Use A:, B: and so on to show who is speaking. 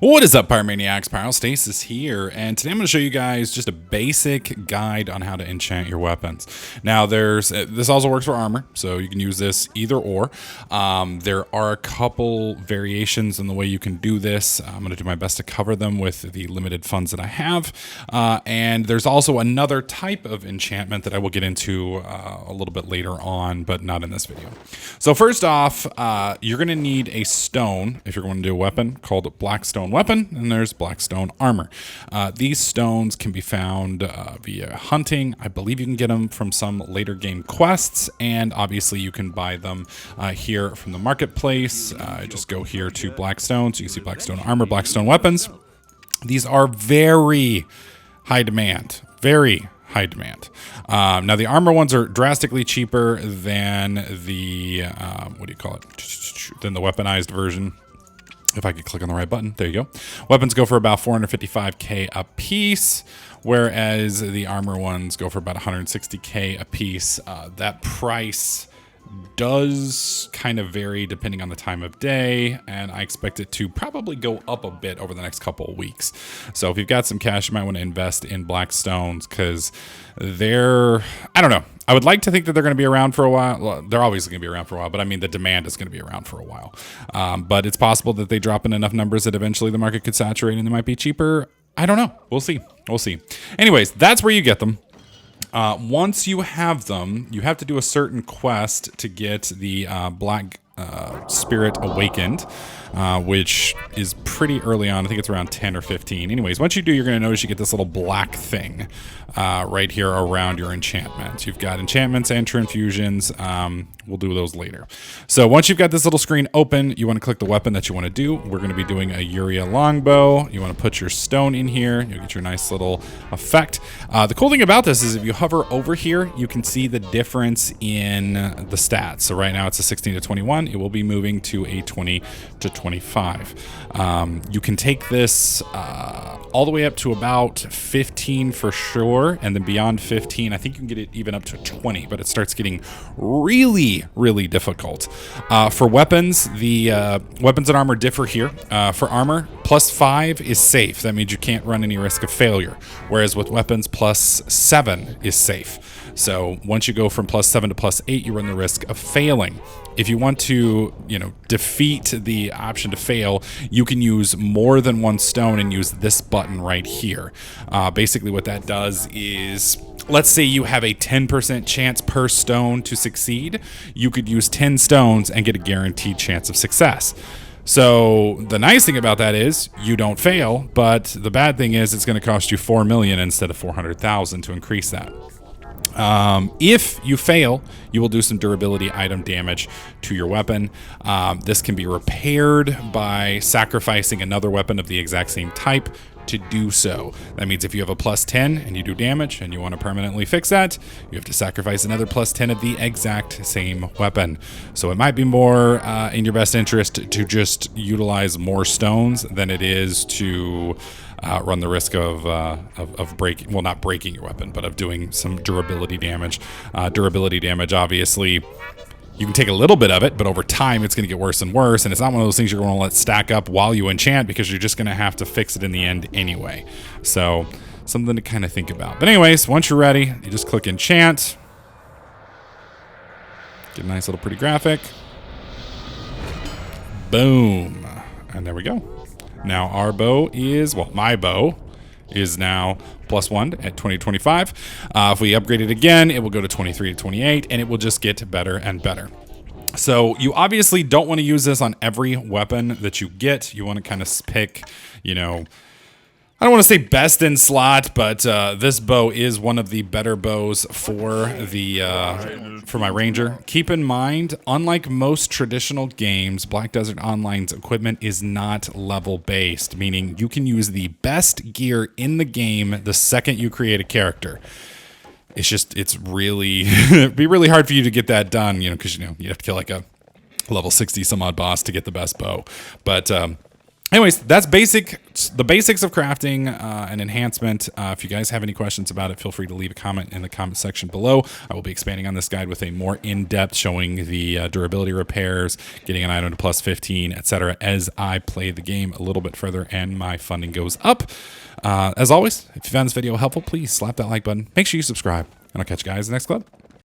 A: What is up, Pyromaniacs? Pyrostasis here, and today I'm going to show you guys just a basic guide on how to enchant your weapons. Now, this also works for armor, so you can use this either or. There are a couple variations in the way you can do this. I'm going to do my best to cover them with the limited funds that I have, and there's also another type of enchantment that I will get into a little bit later on, but not in this video. So first off, you're going to need a stone if you're going to do a weapon called Black Stone Weapon, and there's Black Stone Armor. These stones can be found via hunting. I believe you can get them from some later game quests, and obviously you can buy them here from the marketplace. Just go here to Black Stone, so you can see Black Stone Armor, Black Stone Weapons. These are very high demand, very high demand. Now the armor ones are drastically cheaper than the, than the weaponized version. If I could click on the right button, there you go. Weapons go for about 455k a piece, whereas the armor ones go for about 160k a piece. That price does kind of vary depending on the time of day, and I expect it to probably go up a bit over the next couple of weeks. So if you've got some cash, you might want to invest in black stones, because I don't know. I would like to think that they're going to be around for a while. Well, they're always going to be around for a while, but I mean, the demand is going to be around for a while. But it's possible that they drop in enough numbers that eventually the market could saturate and they might be cheaper. I don't know. We'll see. We'll see. Anyways, that's where you get them. Once you have them, you have to do a certain quest to get the Black Spirit Awakened, which is pretty early on. I think it's around 10 or 15. Anyways, once you do, you're going to notice you get this little black thing right here around your enchantments. You've got enchantments and transfusions. We'll do those later. So once you've got this little screen open, you want to click the weapon that you want to do. We're going to be doing a Uria longbow. You want to put your stone in here. You'll get your nice little effect. The cool thing about this is if you hover over here, you can see the difference in the stats. So right now it's a 16 to 21. It will be moving to a 20 to 25. You can take this all the way up to about 15 for sure, and then beyond 15, I think you can get it even up to 20, but it starts getting really, really difficult. For weapons, the weapons and armor differ here. For armor, +5 is safe. That means you can't run any risk of failure, whereas with weapons, +7 is safe. So once you go from +7 to +8, you run the risk of failing. If you want to, defeat the option to fail, you can use more than one stone and use this button right here. Basically what that does is, let's say you have a 10% chance per stone to succeed. You could use 10 stones and get a guaranteed chance of success. So the nice thing about that is you don't fail, but the bad thing is it's going to cost you 4 million instead of 400,000 to increase that. If you fail, you will do some durability item damage to your weapon. This can be repaired by sacrificing another weapon of the exact same type to do so. That means if you have a +10 and you do damage and you want to permanently fix that, you have to sacrifice another +10 of the exact same weapon. So it might be more in your best interest to just utilize more stones than it is to run the risk of breaking, well, not breaking your weapon, but of doing some durability damage. Durability damage, obviously, you can take a little bit of it, but over time it's going to get worse and worse, and it's not one of those things you're going to let stack up while you enchant, because you're just going to have to fix it in the end anyway. So something to kind of think about. But anyways, once you're ready, you just click enchant. Get a nice little pretty graphic. Boom. And there we go. Now our bow is, well, my bow is now +1 at 2025. If we upgrade it again, it will go to 23 to 28, and it will just get better and better. So you obviously don't want to use this on every weapon that you get. You want to kind of pick, I don't want to say best in slot, but this bow is one of the better bows for my Ranger. Keep in mind, unlike most traditional games, Black Desert Online's equipment is not level-based, meaning you can use the best gear in the game the second you create a character. It's really, it'd be really hard for you to get that done, because you have to kill like a level 60 some odd boss to get the best bow. But Anyways, that's the basics of crafting and enhancement. If you guys have any questions about it, feel free to leave a comment in the comment section below. I will be expanding on this guide with a more in-depth showing the durability repairs, getting an item to plus 15, etc. as I play the game a little bit further and my funding goes up. As always, if you found this video helpful, please slap that like button. Make sure you subscribe, and I'll catch you guys in the next clip.